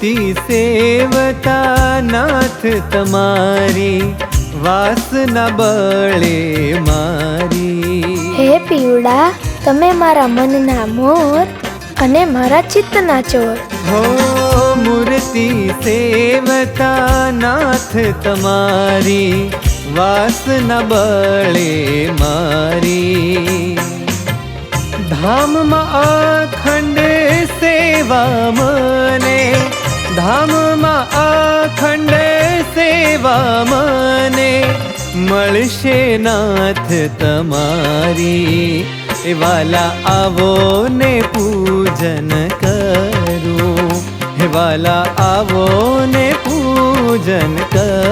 મૂર્તિ સેવતા નાથ તમારી, વાસના બળે મારી. હે પીવડા, તમે મારા મનના મોર અને મારા ચિત્તના ચોર. હો મૂર્તિ સેવતા નાથ તમારી, વાસના બળે મારી. ધામમાં અખંડ સેવા મને, ધામમાં અખંડ સેવા મને, મળશે નાથ તમારી. એ વાલા આવો ને પૂજન કરું, હે વાલા આવો ને પૂજન કરું.